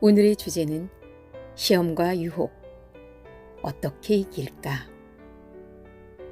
오늘의 주제는 시험과 유혹, 어떻게 이길까?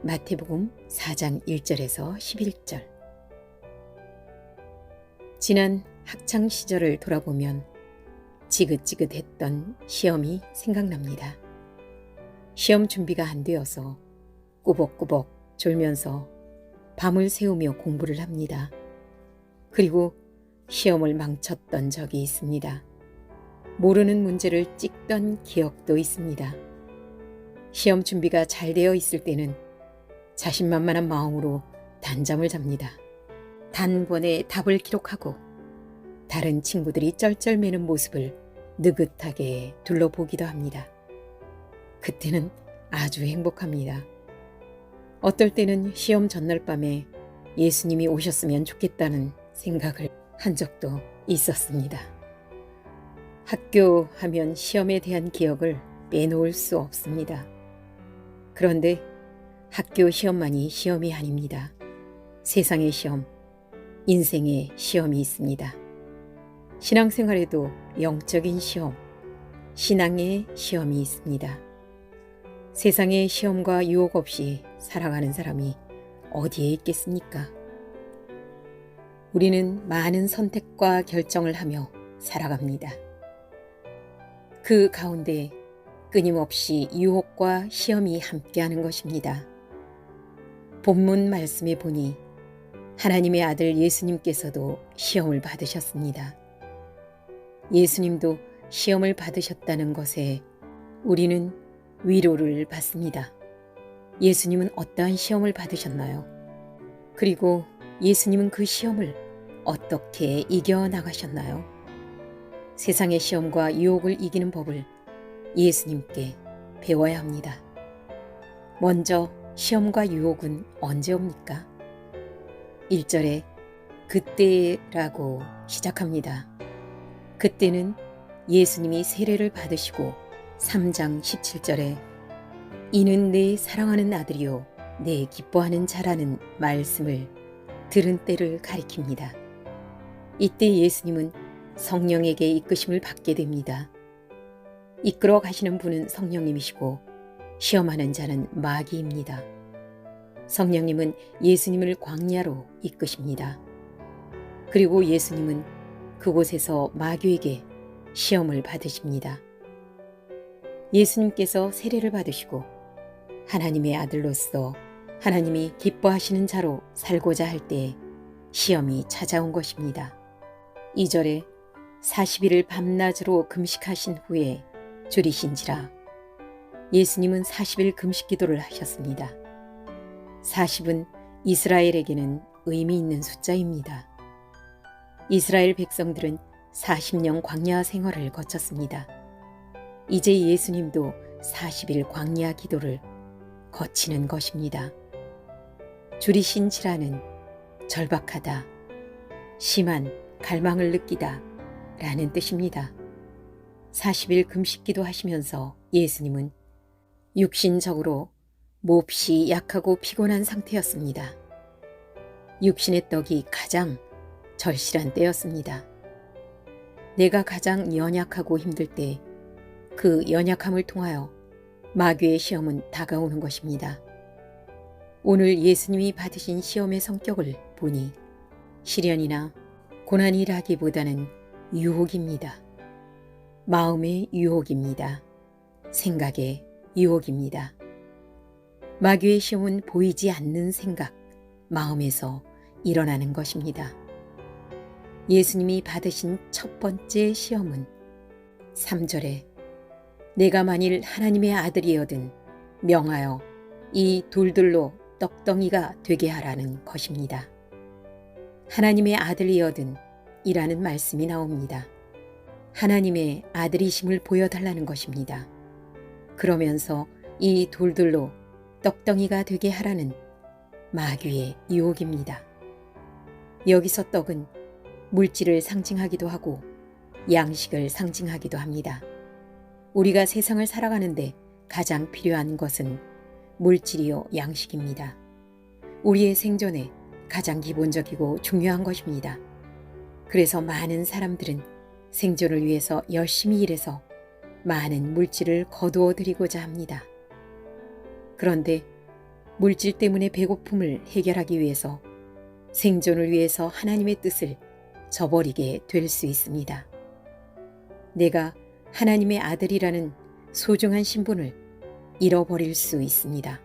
마태복음 4장 1절에서 11절. 지난 학창 시절을 돌아보면 지긋지긋했던 시험이 생각납니다. 시험 준비가 안 되어서 꾸벅꾸벅 졸면서 밤을 새우며 공부를 합니다. 그리고 시험을 망쳤던 적이 있습니다. 모르는 문제를 찍던 기억도 있습니다. 시험 준비가 잘 되어 있을 때는 자신만만한 마음으로 단잠을 잡니다. 단번에 답을 기록하고 다른 친구들이 쩔쩔매는 모습을 느긋하게 둘러보기도 합니다. 그때는 아주 행복합니다. 어떨 때는 시험 전날 밤에 예수님이 오셨으면 좋겠다는 생각을 한 적도 있었습니다. 학교 하면 시험에 대한 기억을 빼놓을 수 없습니다. 그런데 학교 시험만이 시험이 아닙니다. 세상의 시험, 인생의 시험이 있습니다. 신앙생활에도 영적인 시험, 신앙의 시험이 있습니다. 세상의 시험과 유혹 없이 살아가는 사람이 어디에 있겠습니까? 우리는 많은 선택과 결정을 하며 살아갑니다. 그 가운데 끊임없이 유혹과 시험이 함께하는 것입니다. 본문 말씀에 보니 하나님의 아들 예수님께서도 시험을 받으셨습니다. 예수님도 시험을 받으셨다는 것에 우리는 위로를 받습니다. 예수님은 어떠한 시험을 받으셨나요? 그리고 예수님은 그 시험을 어떻게 이겨나가셨나요? 세상의 시험과 유혹을 이기는 법을 예수님께 배워야 합니다. 먼저 시험과 유혹은 언제 옵니까? 1절에 그때라고 시작합니다. 그때는 예수님이 세례를 받으시고 3장 17절에 이는 내 사랑하는 아들이요 내 기뻐하는 자라는 말씀을 들은 때를 가리킵니다. 이때 예수님은 성령에게 이끄심을 받게 됩니다. 이끌어 가시는 분은 성령님이시고 시험하는 자는 마귀입니다. 성령님은 예수님을 광야로 이끄십니다. 그리고 예수님은 그곳에서 마귀에게 시험을 받으십니다. 예수님께서 세례를 받으시고 하나님의 아들로서 하나님이 기뻐하시는 자로 살고자 할 때 시험이 찾아온 것입니다. 2절에 40일을 밤낮으로 금식하신 후에 줄이신지라. 예수님은 40일 금식 기도를 하셨습니다. 40은 이스라엘에게는 의미 있는 숫자입니다. 이스라엘 백성들은 40년 광야 생활을 거쳤습니다. 이제 예수님도 40일 광야 기도를 거치는 것입니다. 줄이신지라는 절박하다, 심한 갈망을 느끼다 라는 뜻입니다. 40일 금식기도 하시면서 예수님은 육신적으로 몹시 약하고 피곤한 상태였습니다. 육신의 떡이 가장 절실한 때였습니다. 내가 가장 연약하고 힘들 때 그 연약함을 통하여 마귀의 시험은 다가오는 것입니다. 오늘 예수님이 받으신 시험의 성격을 보니 시련이나 고난이라기보다는 유혹입니다. 마음의 유혹입니다. 생각의 유혹입니다. 마귀의 시험은 보이지 않는 생각, 마음에서 일어나는 것입니다. 예수님이 받으신 첫 번째 시험은 3절에 내가 만일 하나님의 아들이어든 명하여 이 돌들로 떡덩이가 되게 하라는 것입니다. 하나님의 아들이어든 이라는 말씀이 나옵니다. 하나님의 아들이심을 보여달라는 것입니다. 그러면서 이 돌들로 떡덩이가 되게 하라는 마귀의 유혹입니다. 여기서 떡은 물질을 상징하기도 하고 양식을 상징하기도 합니다. 우리가 세상을 살아가는데 가장 필요한 것은 물질이요 양식입니다. 우리의 생존에 가장 기본적이고 중요한 것입니다. 그래서 많은 사람들은 생존을 위해서 열심히 일해서 많은 물질을 거두어 드리고자 합니다. 그런데 물질 때문에 배고픔을 해결하기 위해서 생존을 위해서 하나님의 뜻을 저버리게 될 수 있습니다. 내가 하나님의 아들이라는 소중한 신분을 잃어버릴 수 있습니다.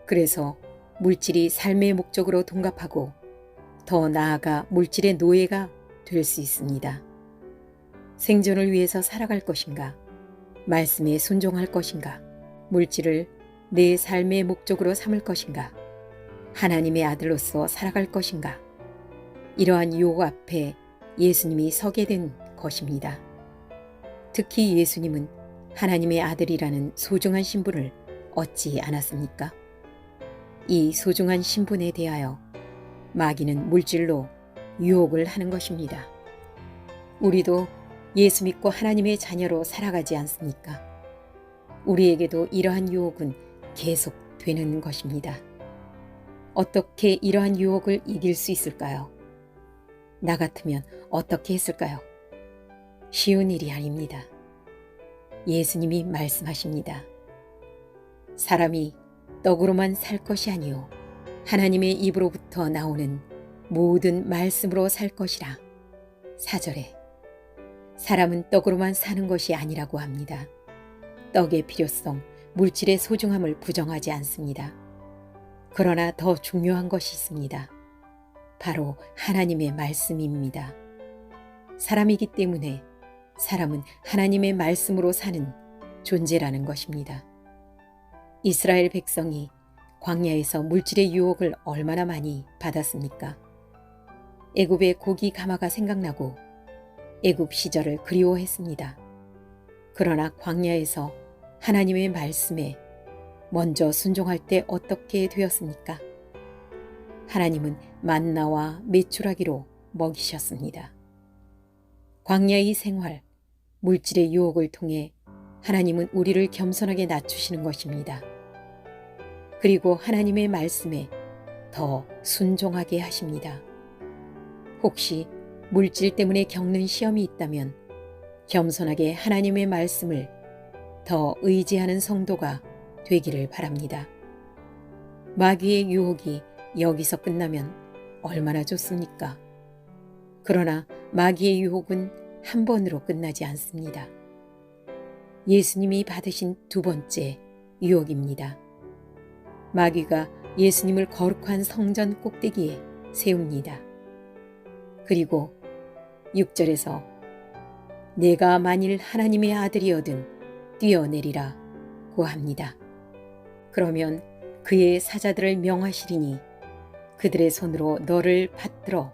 그래서 물질이 삶의 목적으로 동갑하고 더 나아가 물질의 노예가 될 수 있습니다. 생존을 위해서 살아갈 것인가? 말씀에 순종할 것인가? 물질을 내 삶의 목적으로 삼을 것인가? 하나님의 아들로서 살아갈 것인가? 이러한 유혹 앞에 예수님이 서게 된 것입니다. 특히 예수님은 하나님의 아들이라는 소중한 신분을 얻지 않았습니까? 이 소중한 신분에 대하여 마귀는 물질로 유혹을 하는 것입니다. 우리도 예수 믿고 하나님의 자녀로 살아가지 않습니까? 우리에게도 이러한 유혹은 계속되는 것입니다. 어떻게 이러한 유혹을 이길 수 있을까요? 나 같으면 어떻게 했을까요? 쉬운 일이 아닙니다. 예수님이 말씀하십니다. 사람이 떡으로만 살 것이 아니요 하나님의 입으로부터 나오는 모든 말씀으로 살 것이라. 4절에 사람은 떡으로만 사는 것이 아니라고 합니다. 떡의 필요성, 물질의 소중함을 부정하지 않습니다. 그러나 더 중요한 것이 있습니다. 바로 하나님의 말씀입니다. 사람이기 때문에 사람은 하나님의 말씀으로 사는 존재라는 것입니다. 이스라엘 백성이 광야에서 물질의 유혹을 얼마나 많이 받았습니까? 애굽의 고기 가마가 생각나고 애굽 시절을 그리워했습니다. 그러나 광야에서 하나님의 말씀에 먼저 순종할 때 어떻게 되었습니까? 하나님은 만나와 메추라기로 먹이셨습니다. 광야의 생활, 물질의 유혹을 통해 하나님은 우리를 겸손하게 낮추시는 것입니다. 그리고 하나님의 말씀에 더 순종하게 하십니다. 혹시 물질 때문에 겪는 시험이 있다면 겸손하게 하나님의 말씀을 더 의지하는 성도가 되기를 바랍니다. 마귀의 유혹이 여기서 끝나면 얼마나 좋습니까? 그러나 마귀의 유혹은 한 번으로 끝나지 않습니다. 예수님이 받으신 두 번째 유혹입니다. 마귀가 예수님을 거룩한 성전 꼭대기에 세웁니다. 그리고 6절에서 내가 만일 하나님의 아들이어든 뛰어내리라 고 합니다. 그러면 그의 사자들을 명하시리니 그들의 손으로 너를 받들어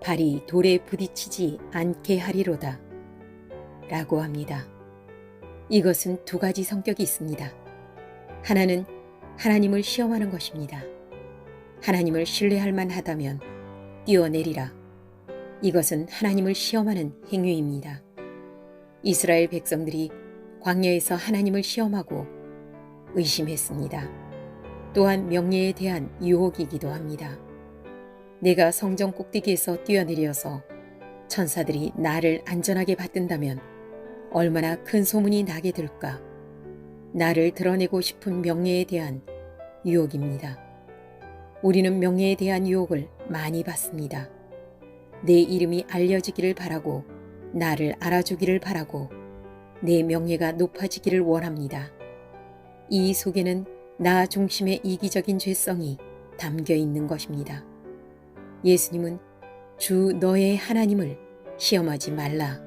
발이 돌에 부딪히지 않게 하리로다 라고 합니다. 이것은 두 가지 성격이 있습니다. 하나는 하나님을 시험하는 것입니다. 하나님을 신뢰할 만하다면 뛰어내리라. 이것은 하나님을 시험하는 행위입니다. 이스라엘 백성들이 광야에서 하나님을 시험하고 의심했습니다. 또한 명예에 대한 유혹이기도 합니다. 내가 성전 꼭대기에서 뛰어내려서 천사들이 나를 안전하게 받든다면 얼마나 큰 소문이 나게 될까? 나를 드러내고 싶은 명예에 대한 유혹입니다. 우리는 명예에 대한 유혹을 많이 받습니다. 내 이름이 알려지기를 바라고 나를 알아주기를 바라고 내 명예가 높아지기를 원합니다. 이 속에는 나 중심의 이기적인 죄성이 담겨 있는 것입니다. 예수님은 주 너의 하나님을 시험하지 말라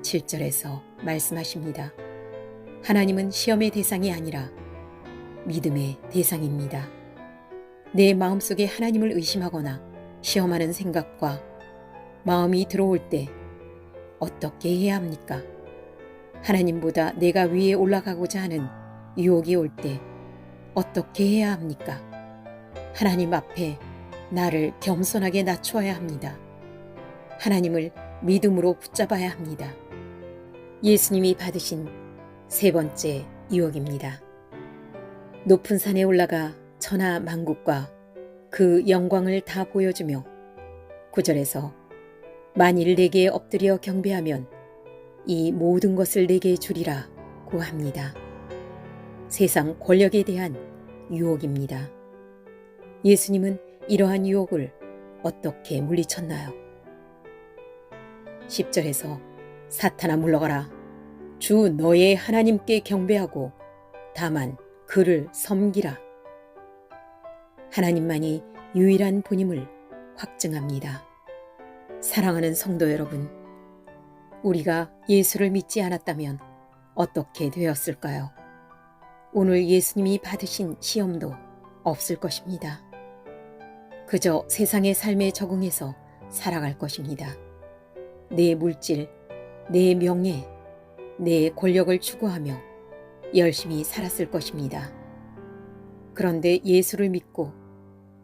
7절에서 말씀하십니다. 하나님은 시험의 대상이 아니라 믿음의 대상입니다. 내 마음속에 하나님을 의심하거나 시험하는 생각과 마음이 들어올 때 어떻게 해야 합니까? 하나님보다 내가 위에 올라가고자 하는 유혹이 올 때 어떻게 해야 합니까? 하나님 앞에 나를 겸손하게 낮추어야 합니다. 하나님을 믿음으로 붙잡아야 합니다. 예수님이 받으신 세 번째 유혹입니다. 높은 산에 올라가 천하 만국과 그 영광을 다 보여주며 9절에서 만일 내게 엎드려 경배하면 이 모든 것을 내게 주리라고 합니다. 세상 권력에 대한 유혹입니다. 예수님은 이러한 유혹을 어떻게 물리쳤나요? 10절에서 사탄아 물러가라. 주 너의 하나님께 경배하고 다만 그를 섬기라. 하나님만이 유일한 분임을 확증합니다. 사랑하는 성도 여러분, 우리가 예수를 믿지 않았다면 어떻게 되었을까요? 오늘 예수님이 받으신 시험도 없을 것입니다. 그저 세상의 삶에 적응해서 살아갈 것입니다. 내 물질, 내 명예, 내 권력을 추구하며 열심히 살았을 것입니다. 그런데 예수를 믿고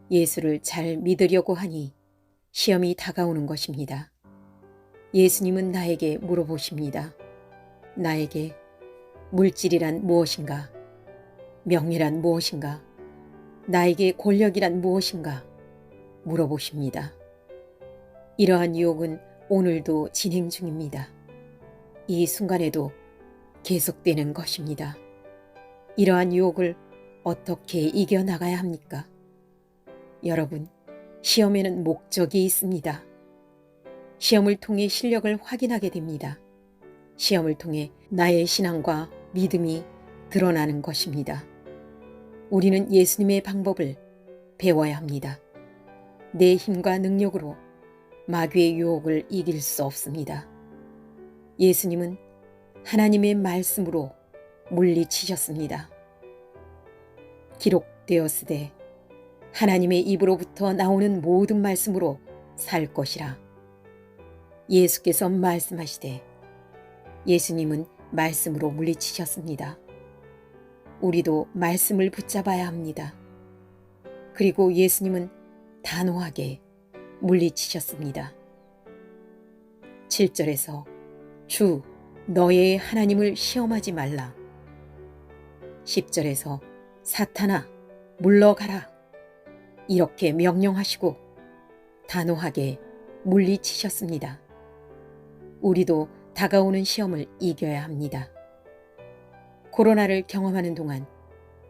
예수를 잘 믿으려고 하니 시험이 다가오는 것입니다. 예수님은 나에게 물어보십니다. 나에게 물질이란 무엇인가? 명예란 무엇인가? 나에게 권력이란 무엇인가? 물어보십니다. 이러한 유혹은 오늘도 진행 중입니다. 이 순간에도 계속되는 것입니다. 이러한 유혹을 어떻게 이겨나가야 합니까? 여러분, 시험에는 목적이 있습니다. 시험을 통해 실력을 확인하게 됩니다. 시험을 통해 나의 신앙과 믿음이 드러나는 것입니다. 우리는 예수님의 방법을 배워야 합니다. 내 힘과 능력으로 마귀의 유혹을 이길 수 없습니다. 예수님은 하나님의 말씀으로 물리치셨습니다. 기록되었으되 하나님의 입으로부터 나오는 모든 말씀으로 살 것이라. 예수께서 말씀하시되 예수님은 말씀으로 물리치셨습니다. 우리도 말씀을 붙잡아야 합니다. 그리고 예수님은 단호하게 물리치셨습니다. 7절에서 주 너의 하나님을 시험하지 말라. 10절에서 사탄아 물러가라. 이렇게 명령하시고 단호하게 물리치셨습니다. 우리도 다가오는 시험을 이겨야 합니다. 코로나를 경험하는 동안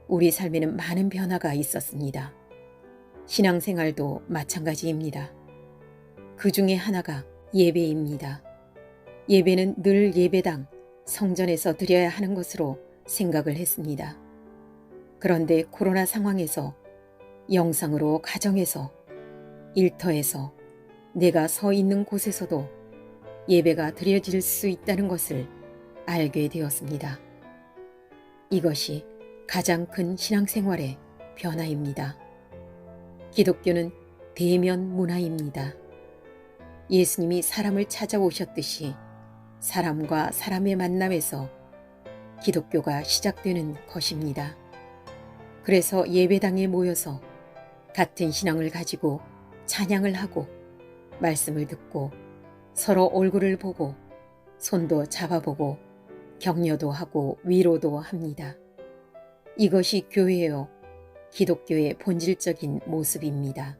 우리 삶에는 많은 변화가 있었습니다. 신앙생활도 마찬가지입니다. 그 중에 하나가 예배입니다. 예배는 늘 예배당, 성전에서 드려야 하는 것으로 생각을 했습니다. 그런데 코로나 상황에서 영상으로 가정에서, 일터에서, 내가 서 있는 곳에서도 예배가 드려질 수 있다는 것을 알게 되었습니다. 이것이 가장 큰 신앙생활의 변화입니다. 기독교는 대면 문화입니다. 예수님이 사람을 찾아오셨듯이 사람과 사람의 만남에서 기독교가 시작되는 것입니다. 그래서 예배당에 모여서 같은 신앙을 가지고 찬양을 하고 말씀을 듣고 서로 얼굴을 보고 손도 잡아보고 격려도 하고 위로도 합니다. 이것이 교회요, 기독교의 본질적인 모습입니다.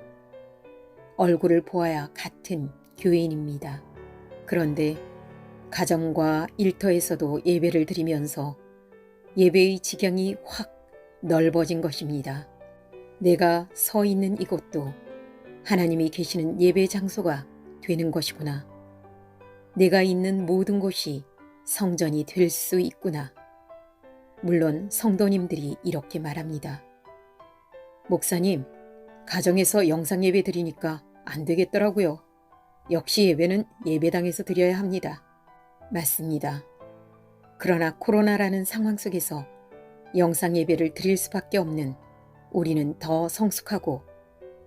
얼굴을 보아야 같은 교인입니다. 그런데 가정과 일터에서도 예배를 드리면서 예배의 지경이 확 넓어진 것입니다. 내가 서 있는 이곳도 하나님이 계시는 예배 장소가 되는 것이구나. 내가 있는 모든 곳이 성전이 될 수 있구나. 물론 성도님들이 이렇게 말합니다. 목사님, 가정에서 영상 예배 드리니까 안 되겠더라고요. 역시 예배는 예배당에서 드려야 합니다. 맞습니다. 그러나 코로나라는 상황 속에서 영상 예배를 드릴 수밖에 없는 우리는 더 성숙하고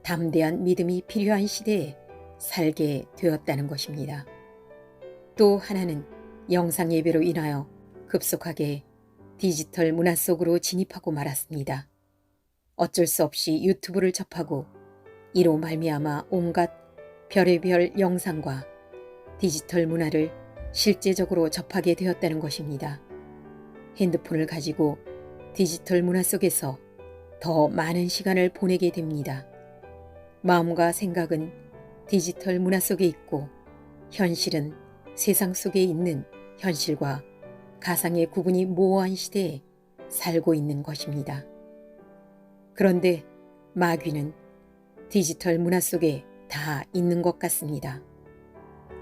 담대한 믿음이 필요한 시대에 살게 되었다는 것입니다. 또 하나는 영상 예배로 인하여 급속하게 디지털 문화 속으로 진입하고 말았습니다. 어쩔 수 없이 유튜브를 접하고 이로 말미암아 온갖 별의별 영상과 디지털 문화를 실제적으로 접하게 되었다는 것입니다. 핸드폰을 가지고 디지털 문화 속에서 더 많은 시간을 보내게 됩니다. 마음과 생각은 디지털 문화 속에 있고 현실은 세상 속에 있는 현실과 가상의 구분이 모호한 시대에 살고 있는 것입니다. 그런데 마귀는 디지털 문화 속에 다 있는 것 같습니다.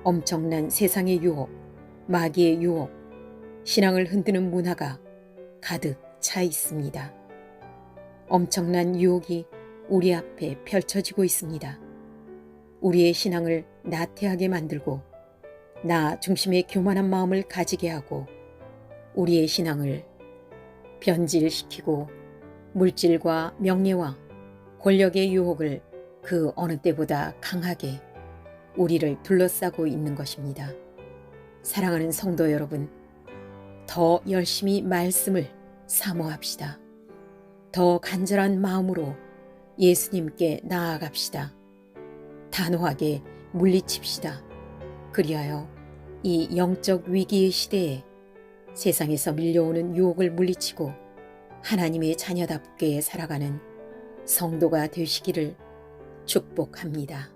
엄청난 세상의 유혹, 마귀의 유혹, 신앙을 흔드는 문화가 가득 차 있습니다. 엄청난 유혹이 우리 앞에 펼쳐지고 있습니다. 우리의 신앙을 나태하게 만들고 나 중심의 교만한 마음을 가지게 하고 우리의 신앙을 변질시키고 물질과 명예와 권력의 유혹을 그 어느 때보다 강하게 우리를 둘러싸고 있는 것입니다. 사랑하는 성도 여러분, 더 열심히 말씀을 사모합시다. 더 간절한 마음으로 예수님께 나아갑시다. 단호하게 물리칩시다. 그리하여 이 영적 위기의 시대에 세상에서 밀려오는 유혹을 물리치고 하나님의 자녀답게 살아가는 성도가 되시기를 축복합니다.